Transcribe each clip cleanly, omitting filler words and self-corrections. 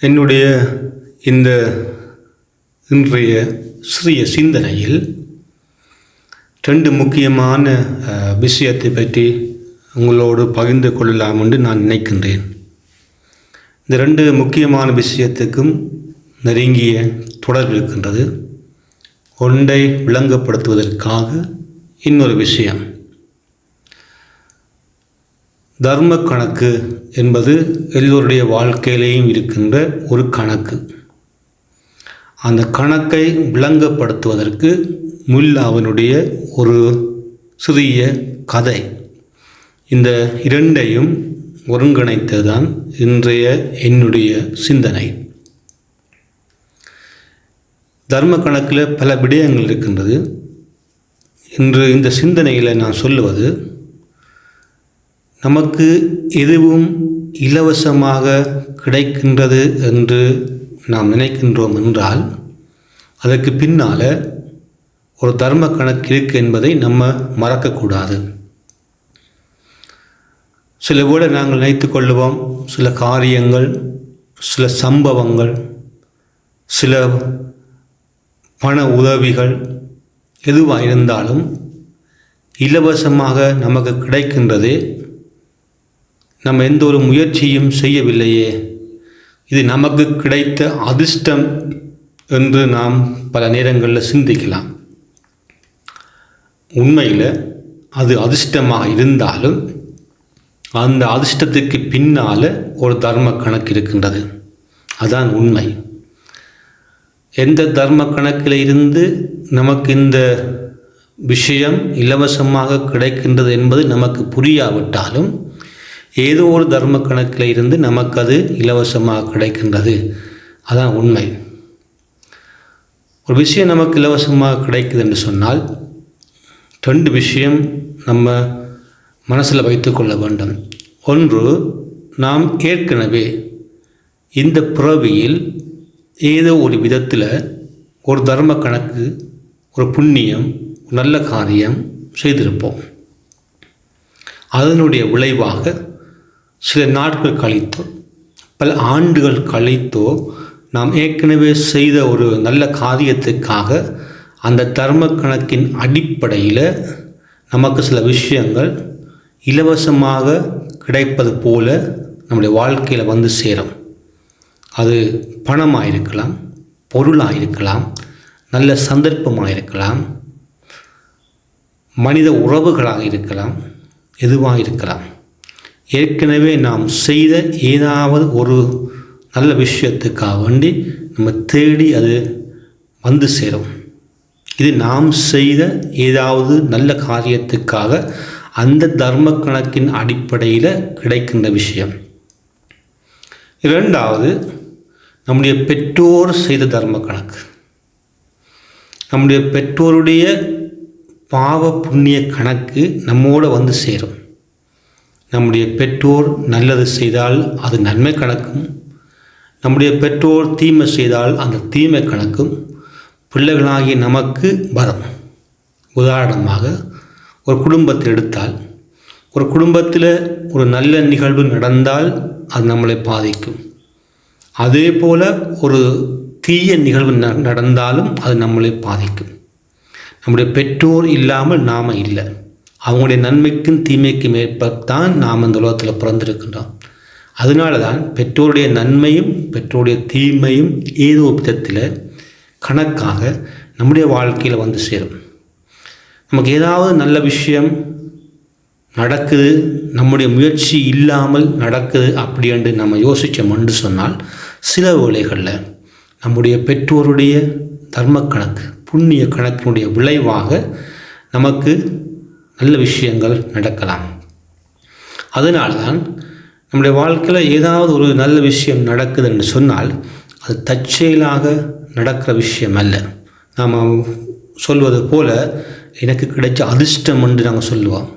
என்னுடைய இந்த இன்றைய சிறிய சிந்தனையில் ரெண்டு முக்கியமான விஷயத்தை பற்றி உங்களோடு பகிர்ந்து கொள்ளலாம் என்று நான் நினைக்கின்றேன். இந்த ரெண்டு முக்கியமான விஷயத்துக்கும் நெருங்கிய தொடர்பு இருக்கின்றது. ஒன்றை விளங்கப்படுத்துவதற்காக இன்னொரு விஷயம். தர்ம கணக்கு என்பது எல்லோருடைய வாழ்க்கையிலேயும் இருக்கின்ற ஒரு கணக்கு. அந்த கணக்கை விளங்கப்படுத்துவதற்கு முல்லாவினுடைய ஒரு சிறிய கதை, இந்த இரண்டையும் ஒருங்கிணைத்ததுதான் இன்றைய என்னுடைய சிந்தனை. தர்ம கணக்கில் பல விடயங்கள் இருக்கின்றது. இன்று இந்த சிந்தனையில் நான் சொல்லுவது, நமக்கு எதுவும் இலவசமாக கிடைக்கின்றது என்று நாம் நினைக்கின்றோம் என்றால் அதற்கு பின்னால் ஒரு தர்ம கணக்கு இருக்கு என்பதை நம்ம மறக்கக்கூடாது. சில வேளை நாங்கள் நினைத்து கொள்ளுவோம், சில காரியங்கள், சில சம்பவங்கள், சில பண உதவிகள் எதுவாக இருந்தாலும் இலவசமாக நமக்கு கிடைக்கின்றதே, நம்ம எந்த ஒரு முயற்சியும் செய்யவில்லையே, இது நமக்கு கிடைத்த அதிர்ஷ்டம் என்று நாம் பல நேரங்களில் சிந்திக்கலாம். உண்மையில் அது அதிர்ஷ்டமாக இருந்தாலும் அந்த அதிர்ஷ்டத்துக்கு பின்னால் ஒரு தர்ம கணக்கு இருக்கின்றது. அதான் உண்மை. எந்த தர்ம கணக்கில் இருந்து நமக்கு இந்த விஷயம் இலவசமாக கிடைக்கின்றது என்பது நமக்கு புரியாவிட்டாலும் ஏதோ ஒரு தர்ம கணக்கில் இருந்து நமக்கு அது இலவசமாக கிடைக்கின்றது. அதான் உண்மை. ஒரு விஷயம் நமக்கு இலவசமாக கிடைக்குது என்று சொன்னால் ரெண்டு விஷயம் நம்ம மனசில் வைத்து கொள்ள வேண்டும். ஒன்று, நாம் ஏற்கனவே இந்த பிறவியில் ஏதோ ஒரு விதத்தில் ஒரு தர்ம கணக்கு, ஒரு புண்ணியம், நல்ல காரியம் செய்திருப்போம். அதனுடைய விளைவாக சில நாட்கள் கழித்தோ பல ஆண்டுகள் கழித்தோ நாம் ஏற்கனவே செய்த ஒரு நல்ல காரியத்துக்காக அந்த தர்ம கணக்கின் அடிப்படையில் நமக்கு சில விஷயங்கள் இலவசமாக கிடைப்பது போல நம்முடைய வாழ்க்கையில் வந்து சேரும். அது பணமாக இருக்கலாம், பொருளாக இருக்கலாம், நல்ல சந்தர்ப்பமாக இருக்கலாம், மனித உறவுகளாக இருக்கலாம், எதுவாக இருக்கலாம். ஏற்கனவே நாம் செய்த ஏதாவது ஒரு நல்ல விஷயத்துக்காக வேண்டி நம்ம தேடி அது வந்து சேரும். இது நாம் செய்த ஏதாவது நல்ல காரியத்துக்காக அந்த தர்ம கணக்கின் அடிப்படையில் கிடைக்கின்ற விஷயம். இரண்டாவது, நம்முடைய பெற்றோர் செய்த தர்ம கணக்கு. நம்முடைய பெற்றோருடைய பாவ புண்ணிய கணக்கு நம்மோடு வந்து சேரும். நம்முடைய பெற்றோர் நல்லது செய்தால் அது நன்மை கணக்கும், நம்முடைய பெற்றோர் தீமை செய்தால் அந்த தீமை கணக்கும் பிள்ளைகளாகிய நமக்கு வரும். உதாரணமாக ஒரு குடும்பத்தில் எடுத்தால், ஒரு குடும்பத்தில் ஒரு நல்ல நிகழ்வு நடந்தால் அது நம்மளை பாதிக்கும். அதே போல் ஒரு தீய நிகழ்வு நடந்தாலும் அது நம்மளை பாதிக்கும். நம்முடைய பெற்றோர் இல்லாமல் நாம் இல்லை. அவங்களுடைய நன்மைக்கும் தீமைக்கும் ஏற்பத்தான் நாம் இந்த உலகத்தில் பிறந்திருக்கின்றோம். அதனால தான் பெற்றோருடைய நன்மையும் பெற்றோருடைய தீமையும் ஏதோ விதத்தில் கணக்காக நம்முடைய வாழ்க்கையில் வந்து சேரும். நமக்கு ஏதாவது நல்ல விஷயம் நடக்குது, நம்முடைய முயற்சி இல்லாமல் நடக்குது அப்படி என்று நம்ம யோசித்தோம்னு சொன்னால் சில வேளைகளில் நம்முடைய பெற்றோருடைய தர்ம கணக்கு, புண்ணிய கணக்கினுடைய விளைவாக நமக்கு நல்ல விஷயங்கள் நடக்கலாம். அதனால தான் நம்முடைய வாழ்க்கையில் ஏதாவது ஒரு நல்ல விஷயம் நடக்குது என்று சொன்னால் அது தற்செயலாக நடக்கிற விஷயம் அல்ல. நாம் சொல்வது போல எனக்கு கிடைச்ச அதிர்ஷ்டம் என்று நாங்கள் சொல்லுவோம்.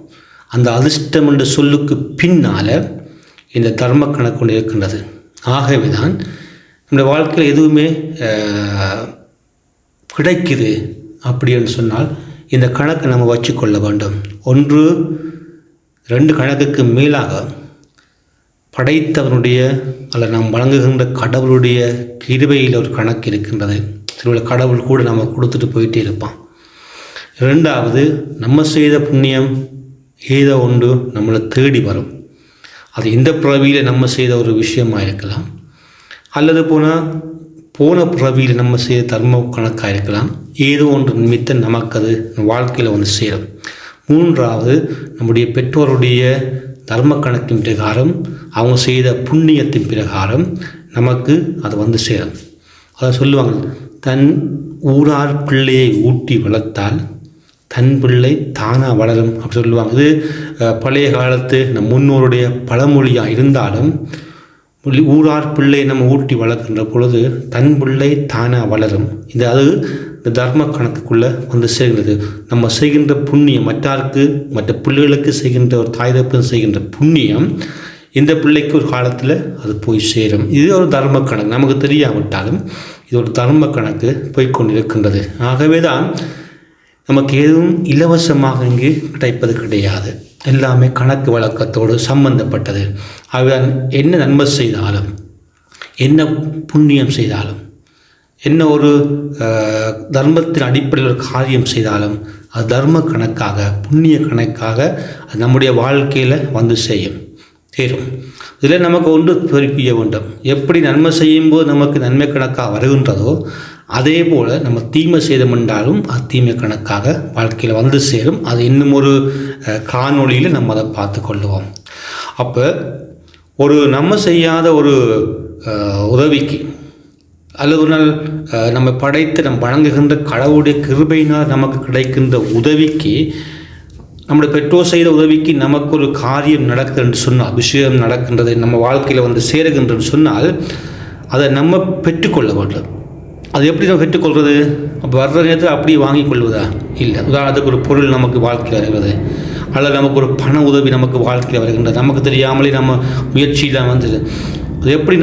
அந்த அதிர்ஷ்டம் என்ற சொல்லுக்கு பின்னால் இந்த தர்ம கணக்கு ஒன்று இருக்கின்றது. ஆகவே தான் நம்முடைய வாழ்க்கையில் எதுவுமே கிடைக்குது அப்படின்னு சொன்னால் இந்த கணக்கை நம்ம வச்சுக்கொள்ள வேண்டும். ஒன்று, 2 கணக்குக்கு மேலாக படைத்தவனுடைய அல்லது நாம் வழங்குகின்ற கடவுளுடைய கிருபையில் ஒரு கணக்கு இருக்கின்றது. திருவிழா கடவுள் கூட நம்ம கொடுத்துட்டு போயிட்டே இருப்பான். ரெண்டாவது, நம்ம செய்த புண்ணியம் ஏதோ ஒன்று நம்மளை தேடி வரும். அது இந்த பிறவியில் நம்ம செய்த ஒரு விஷயமாக இருக்கலாம், அல்லது போன பிறவியில் நம்ம செய்த தர்ம கணக்காக இருக்கலாம். ஏதோ ஒன்று நிமித்தம் நமக்கு அது வாழ்க்கையில் வந்து சேரும். மூன்றாவது, நம்முடைய பெற்றோருடைய தர்ம கணக்கின் பிரகாரம், அவங்க செய்த புண்ணியத்தின் பிரகாரம் நமக்கு அது வந்து சேரும். அதை சொல்லுவாங்க, தன் ஊரார் பிள்ளையை ஊட்டி வளர்த்தால் தன் பிள்ளை தானாக வளரும் அப்படி சொல்லுவாங்க. இது பழைய காலத்து நம் முன்னோருடைய பழமொழியாக இருந்தாலும், ஊரார் பிள்ளை நம்ம ஊட்டி வளர்க்கின்ற பொழுது தன் பிள்ளை தானாக வளரும். இந்த தர்ம கணக்குக்குள்ளே வந்து சேர்கிறது. நம்ம செய்கின்ற புண்ணியம் மற்ற பிள்ளைகளுக்கு செய்கின்ற ஒரு தாய் தகப்பன் செய்கின்ற புண்ணியம் இந்த பிள்ளைக்கு ஒரு காலத்தில் அது போய் சேரும். இது ஒரு தர்ம கணக்கு. நமக்கு தெரியாவிட்டாலும் இது ஒரு தர்ம கணக்கு போய்கொண்டிருக்கின்றது. ஆகவே தான் நமக்கு எதுவும் இலவசமாக இங்கு கிடைப்பது கிடையாது. எல்லாமே கணக்கு வழக்கத்தோடு சம்பந்தப்பட்டது. ஆகவே என்ன நன்மை செய்தாலும், என்ன புண்ணியம் செய்தாலும், என்ன ஒரு தர்மத்தின் அடிப்படையில் ஒரு காரியம் செய்தாலும் அது தர்ம கணக்காக, புண்ணிய கணக்காக அது நம்முடைய வாழ்க்கையில் வந்து சேரும். இதில் நமக்கு ஒன்று புரிய வேண்டும். எப்படி நன்மை செய்யும்போது நமக்கு நன்மை கணக்காக வருகின்றதோ, அதே போல் நம்ம தீமை செய்தமென்றாலும் அது தீமை கணக்காக வாழ்க்கையில் வந்து சேரும். அது இன்னும் ஒரு காணொளியில் நம்ம அதை பார்த்து கொள்ளுவோம். அப்போ ஒரு நம்ம செய்யாத ஒரு உதவிக்கு, அல்லது ஒரு நாள் நம்ம படைத்து நம்ம வழங்குகின்ற கடவுளுடைய கிருபையினால் நமக்கு கிடைக்கின்ற உதவிக்கு, நம்முடைய பெற்றோர் செய்த உதவிக்கு நமக்கு ஒரு காரியம் நடக்குது என்று சொன்னால், விஷயம் நடக்கின்றது, நம்ம வாழ்க்கையில் வந்து சேருகின்றது சொன்னால், அதை நம்ம பெற்றுக்கொள்ள வேண்டும். அது எப்படி நம்ம பெற்றுக்கொள்வது? அப்போ வர்ற நேரத்தில் அப்படியே வாங்கி கொள்வதா? இல்லை. உதாரணத்துக்கு ஒரு பொருள் நமக்கு வாழ்க்கையில் வருகிறது, அல்லது நமக்கு ஒரு பண உதவி நமக்கு வாழ்க்கையில் வருகின்றது, நமக்கு தெரியாமலே நம்ம முயற்சியில் வந்தது. அது எப்படி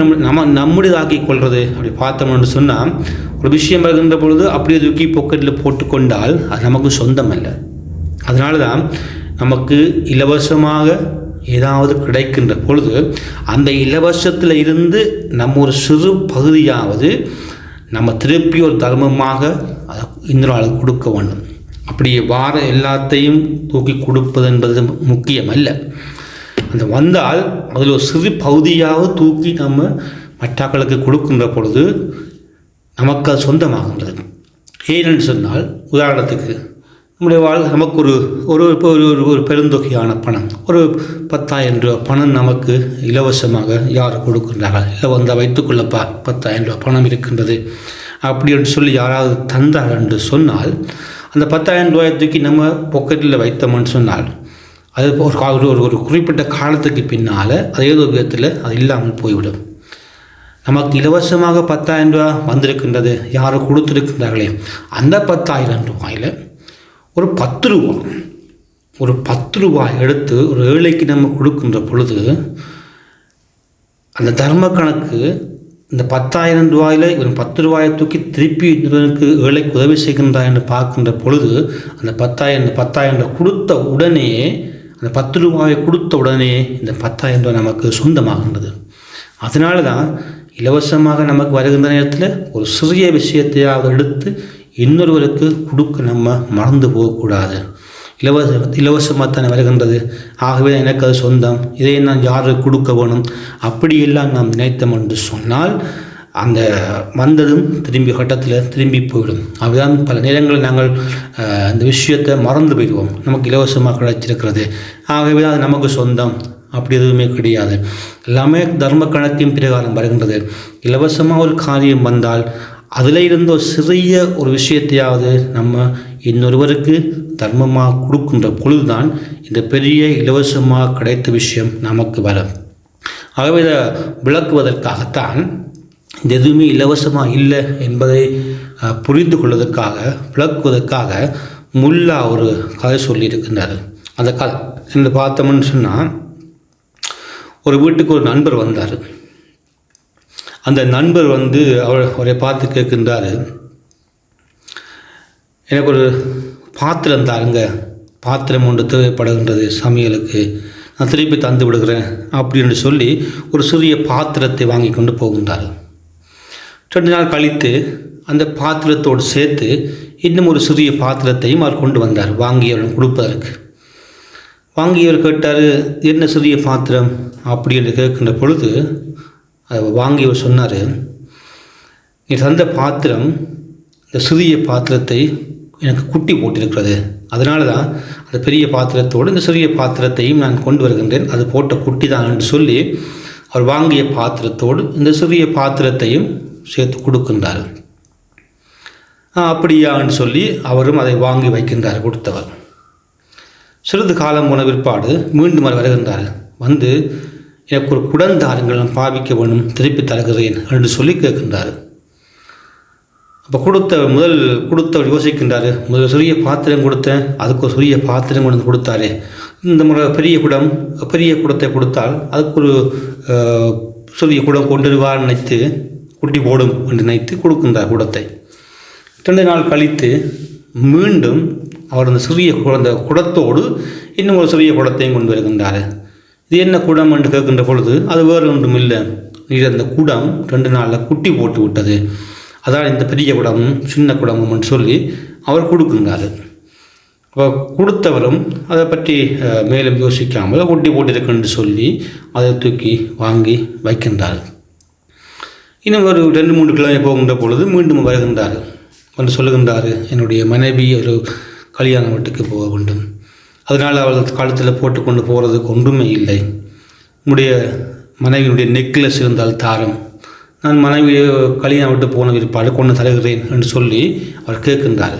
நம்முடையதாக்கி கொள்வது? அப்படி பார்த்தோம்னு சொன்னால், ஒரு விஷயம் வருகின்ற பொழுது அப்படியே தூக்கி பாக்கெட்டில் போட்டுக்கொண்டால் அது நமக்கு சொந்தம் அல்ல. அதனால தான் நமக்கு இலவசமாக ஏதாவது கிடைக்கின்ற பொழுது அந்த இலவசத்தில் இருந்து நம்ம ஒரு சிறு பகுதியாவது நம்ம திருப்பி ஒரு தர்மமாக இன்னொரு ஆளுக்கு கொடுக்க வேண்டும். அப்படியே வார எல்லாத்தையும் தூக்கி கொடுப்பது என்பது முக்கியம் அல்ல. அந்த வந்தால் அதில் ஒரு சிறு பகுதியாவது தூக்கி நம்ம மற்றவர்களுக்கு கொடுக்கின்ற பொழுது நமக்கு அது சொந்தமாகின்றது. ஏனென்று சொன்னால், உதாரணத்துக்கு நம்முடைய நமக்கு ஒரு பெருந்தொகையான பணம், ஒரு 10,000 ரூபா பணம் நமக்கு இலவசமாக யார் கொடுக்கின்றார்கள்? இல்லை வந்தால் வைத்துக்கொள்ளப்பா 10,000 ரூபா பணம் இருக்கின்றது அப்படி என்று சொல்லி யாராவது தந்தார் என்று சொன்னால், அந்த 10,000 ரூபாயை தூக்கி நம்ம பாக்கெட்டில் வைத்தோம்னு சொன்னால் அது ஒரு குறிப்பிட்ட காலத்துக்கு பின்னால் அதே ஒரு விதத்தில் அது இல்லாமல் போய்விடும். நமக்கு இலவசமாக 10,000 ரூபா வந்திருக்கின்றது, யாரோ கொடுத்துருக்கின்றார்களே, அந்த 10,000 ரூபாயில் ஒரு 10 ரூபாய் எடுத்து ஒரு ஏழைக்கு நம்ம கொடுக்கின்ற பொழுது அந்த தர்ம கணக்கு, இந்த 10,000 ரூபாயில் இவன் 10 ரூபாயை தூக்கி திருப்பி இவனுக்கு ஏழைக்கு உதவி செய்கின்றான் என்று பார்க்கின்ற பொழுது அந்த 10,000 கொடுத்த உடனே, அந்த 10 ரூபாயை கொடுத்த உடனே இந்த 10,000 ரூபாய் நமக்கு சொந்தமாகின்றது. அதனால தான் இலவசமாக நமக்கு வருகின்ற நேரத்தில் ஒரு சிறிய விஷயத்தையாவது எடுத்து இன்னொருவருக்கு கொடுக்க நம்ம மறந்து போகக்கூடாது. இலவசமாக தானே வருகின்றது, ஆகவே எனக்கு அது சொந்தம், இதை நான் யாருக்கு கொடுக்க வேணும் அப்படியெல்லாம் நாம் நினைத்தோம் என்று சொன்னால் அந்த வந்ததும் திரும்பி போய்விடும். அதுதான் பல நேரங்களில் நாங்கள் இந்த விஷயத்தை மறந்து போயிடுவோம். நமக்கு இலவசமாக கிடைச்சிருக்கிறது, ஆகவே அது நமக்கு சொந்தம் அப்படி எதுவுமே கிடையாது. எல்லாமே தர்ம கணக்கின் பிரகாரம் வருகின்றது. இலவசமாக ஒரு காரியம் வந்தால் அதில் இருந்த ஒரு சிறிய ஒரு விஷயத்தையாவது நம்ம இன்னொருவருக்கு தர்மமாக கொடுக்கின்ற பொழுதுதான் இந்த பெரிய இலவசமாக கிடைத்த விஷயம் நமக்கு வரும். ஆகவே இதை விளக்குவதற்காகத்தான் இந்த எதுவுமே இலவசமாக இல்லை என்பதை புரிந்து கொள்வதற்காக, விளக்குவதற்காக முல்லா ஒரு கதை சொல்லியிருக்கின்றார். அந்த கதை என்று பார்த்தோம்னு சொன்னால், ஒரு வீட்டுக்கு ஒரு நண்பர் வந்தார். அந்த நண்பர் அவரை பார்த்து கேட்கின்றார், எனக்கு ஒரு பாத்திரம் தாருங்க, பாத்திரம் ஒன்று தேவைப்படுகின்றது சமையலுக்கு, நான் திருப்பி தந்து விடுகிறேன் அப்படின்னு சொல்லி ஒரு சிறிய பாத்திரத்தை வாங்கி கொண்டு போகின்றார். 2 நாள் கழித்து அந்த பாத்திரத்தோடு சேர்த்து இன்னும் ஒரு சிறிய பாத்திரத்தையும் அவர் கொண்டு வந்தார் வாங்கியவர்கள் கொடுப்பதற்கு. வாங்கியவர் கேட்டார், என்ன சிறிய பாத்திரம் அப்படி என்று கேட்கின்ற பொழுது வாங்கியவர் சொன்னார், நீ தந்த பாத்திரம் இந்த சிறிய பாத்திரத்தை எனக்கு குட்டி போட்டிருக்கிறது, அதனால தான் அந்த பெரிய பாத்திரத்தோடு இந்த சிறிய பாத்திரத்தையும் நான் கொண்டு வருகின்றேன், அது போட்ட குட்டி தான் என்று சொல்லி அவர் வாங்கிய பாத்திரத்தோடு இந்த சிறிய பாத்திரத்தையும் சேர்த்து கொடுக்கின்றார். அப்படியான்னு சொல்லி அவரும் அதை வாங்கி வைக்கின்றார் கொடுத்தவர். சிறிது காலம் போன பிற்பாடு மீண்டும் அவர் வருகின்றார். வந்து எனக்கு ஒரு குடந்தாருங்கள், நான் பாவிக்க வேணும், திருப்பி தருகிறேன் என்று சொல்லி கேட்கின்றார். அப்போ கொடுத்தவர் யோசிக்கின்றார், முதல் சிறிய பாத்திரம் கொடுத்தேன், அதுக்கு ஒரு சிறிய பாத்திரம் கொண்டு கொடுத்தாரு, இந்த முறை பெரிய குடத்தை கொடுத்தால் அதுக்கு ஒரு சிறிய குடம் கொண்டு வருவார் நினைத்து குட்டி போடும் என்று நினைத்து கொடுக்கின்றார் குடத்தை. 2 நாள் கழித்து மீண்டும் அவர் அந்த சிறிய குடத்தோடு இன்னும் ஒரு சிறிய குடத்தையும் கொண்டு வருகின்றார். இது என்ன குடம் என்று கேட்கின்ற பொழுது அது வேறு ஒன்றும் இல்லை, நீர் அந்த குடம் 2 நாளில் குட்டி போட்டு விட்டது, அதான் இந்த பெரிய குடமும் சின்ன குடமும் என்று சொல்லி அவர் கொடுக்கின்றார். அப்போ கொடுத்தவரும் அதை பற்றி மேலும் யோசிக்காமல் குட்டி போட்டிருக்குன்னு சொல்லி அதை தூக்கி வாங்கி வைக்கின்றார். இன்னும் ஒரு 2-3 கிழமை போகின்ற பொழுது மீண்டும் வருகின்றார். வந்து சொல்லுகின்றார், என்னுடைய மனைவி ஒரு கல்யாண வீட்டுக்கு போக வேண்டும், அதனால் அவள் காலத்தில் போட்டுக்கொண்டு போகிறதுக்கு ஒன்றுமே இல்லை, உன்னுடைய மனைவியினுடைய நெக்லஸ் இருந்தால் தாரம், நான் மனைவி கல்யாணம் விட்டு போன விற்பாடு கொண்டு தருகிறேன் என்று சொல்லி அவர் கேட்கின்றார்.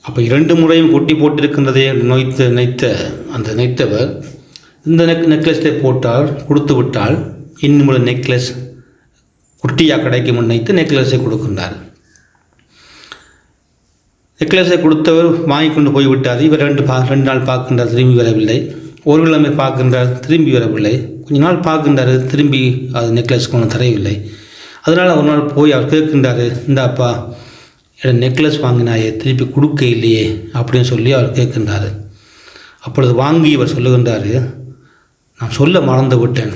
அப்போ 2 முறையும் குட்டி போட்டிருக்கின்றதே நைத்தவர் இந்த நெக்லஸை போட்டால் கொடுத்து விட்டால் இன்னும் ஒரு நெக்லஸ் குட்டியாக கிடைக்கும் நினைத்து நெக்லஸை கொடுக்கின்றார். நெக்லஸை கொடுத்தவர் வாங்கி கொண்டு போய்விட்டார். இவர் 2 நாள் பார்க்கின்றார், திரும்பி வரவில்லை. ஒரு கிழமை பார்க்கின்றார், திரும்பி வரவில்லை. கொஞ்ச நாள் பார்க்கின்றார், திரும்பி அது நெக்லஸ் கொண்டு தரவில்லை. அதனால் ஒரு நாள் போய் அவர் கேட்கின்றார், இந்தாப்பா என்னோட நெக்லஸ் வாங்கினாயே திருப்பி கொடுக்க இல்லையே அப்படின்னு சொல்லி அவர் கேட்கின்றார். அப்பொழுது வாங்கி இவர் சொல்லுகின்றார், நான் சொல்ல மறந்து விட்டேன்,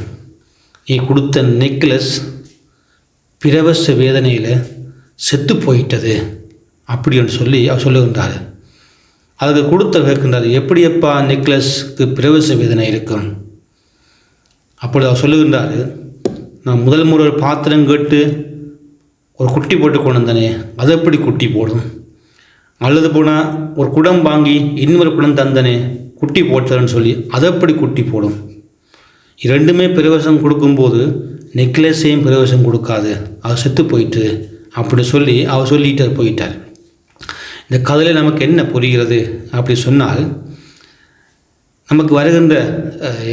நீ கொடுத்த நெக்லஸ் பிரவச வேதனையில் செத்து போயிட்டது அப்படின்னு சொல்லி அவர் சொல்லுகின்றார். அதுக்கு கொடுத்த கேட்கின்றார், எப்படியப்பா நெக்லஸ்க்கு பிரவச வேதனை இருக்கும்? அப்பொழுது அவர் சொல்லுகின்றார், நான் முதல் முறை ஒரு பாத்திரம் கேட்டு ஒரு குட்டி போட்டு கொண்டு வந்தனே, அதை எப்படி குட்டி போடும்? அல்லது போனால் ஒரு குடம் வாங்கி இன்னொரு குடம் தந்தனே குட்டி போட்டதுன்னு சொல்லி அதை எப்படி குட்டி போடும்? 2மே பிரவேசம் கொடுக்கும்போது நெக்லஸையும் பிரவேசம் கொடுக்காது, அவர் செத்து போயிட்டு அப்படி சொல்லி அவர் சொல்லிட்டு போயிட்டார். இந்த கதையில் நமக்கு என்ன புரிகிறது அப்படி சொன்னால், நமக்கு வருகின்ற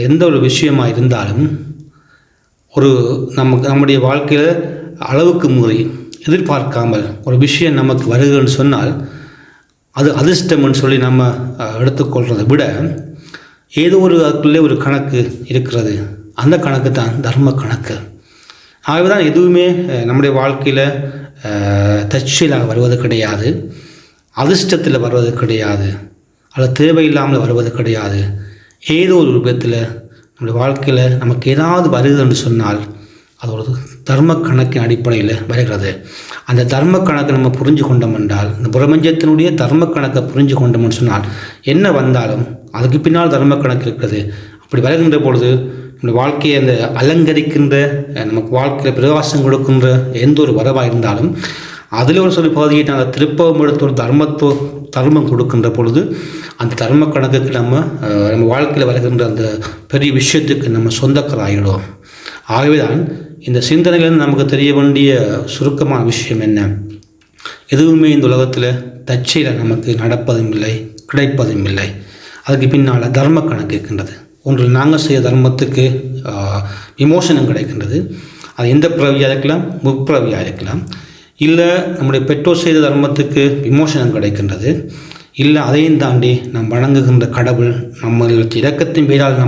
எந்த ஒரு விஷயமாக இருந்தாலும் நம்முடைய வாழ்க்கையில் அளவுக்கு மீறி எதிர்பார்க்காமல் ஒரு விஷயம் நமக்கு வருகிறன்னு சொன்னால் அது அதிர்ஷ்டம்னு சொல்லி நம்ம எடுத்துக்கொள்கிறதை விட ஏதோ அதுக்குள்ளே ஒரு கணக்கு இருக்கிறது, அந்த கணக்கு தான் தர்ம கணக்கு. ஆகவே தான் எதுவுமே நம்முடைய வாழ்க்கையில் தற்செயலாக வருவது கிடையாது, அதிர்ஷ்டத்தில் வருவது கிடையாது, அல்லது தேவையில்லாமல் வருவது கிடையாது. ஏதோ ஒரு விதத்தில் நம்முடைய வாழ்க்கையில் நமக்கு ஏதாவது வருது என்று சொன்னால் அது ஒரு தர்ம கணக்கின் அடிப்படையில் வருகிறது. அந்த தர்ம கணக்கை நம்ம புரிஞ்சு கொண்டோம் என்றால், இந்த பிரபஞ்சத்தினுடைய தர்ம கணக்கை புரிஞ்சு கொண்டோம்னு சொன்னால் என்ன வந்தாலும் அதுக்கு பின்னால் தர்ம கணக்கு இருக்கிறது. அப்படி வருகின்ற பொழுது நம்முடைய வாழ்க்கையை அந்த அலங்கரிக்கின்ற, நமக்கு வாழ்க்கையில் பிரகாசம் கொடுக்கின்ற எந்த ஒரு வரவாக இருந்தாலும் அதில் ஒரு சொல்லி பகுதியை நாங்கள் திருப்பவும் எடுத்து ஒரு தர்மம் கொடுக்கின்ற பொழுது அந்த தர்ம கணக்குக்கு நம்ம வாழ்க்கையில் வருகின்ற அந்த பெரிய விஷயத்துக்கு நம்ம சொந்தக்காராகிடுவோம். ஆகவே தான் இந்த சிந்தனையிலிருந்து நமக்கு தெரிய வேண்டிய சுருக்கமான விஷயம் என்ன, எதுவுமே இந்த உலகத்தில் தற்செயலாக நமக்கு நடப்பதும் இல்லை, கிடைப்பதும் இல்லை. அதுக்கு பின்னால் தர்ம கணக்கு இருக்கின்றது. ஒன்றில் நாங்கள் செய்ய தர்மத்துக்கு விமோசனம் கிடைக்கின்றது. அது எந்த பிறவியாக இருக்கலாம், முற்பிறவியாக இருக்கலாம். இல்லை நம்முடைய பெற்றோர் செய்த தர்மத்துக்கு விமோசனம் கிடைக்கின்றது. இல்லை அதையும் தாண்டி நாம் வணங்குகின்ற கடவுள் நம்மளுடைய இரக்கத்தின் பேரால்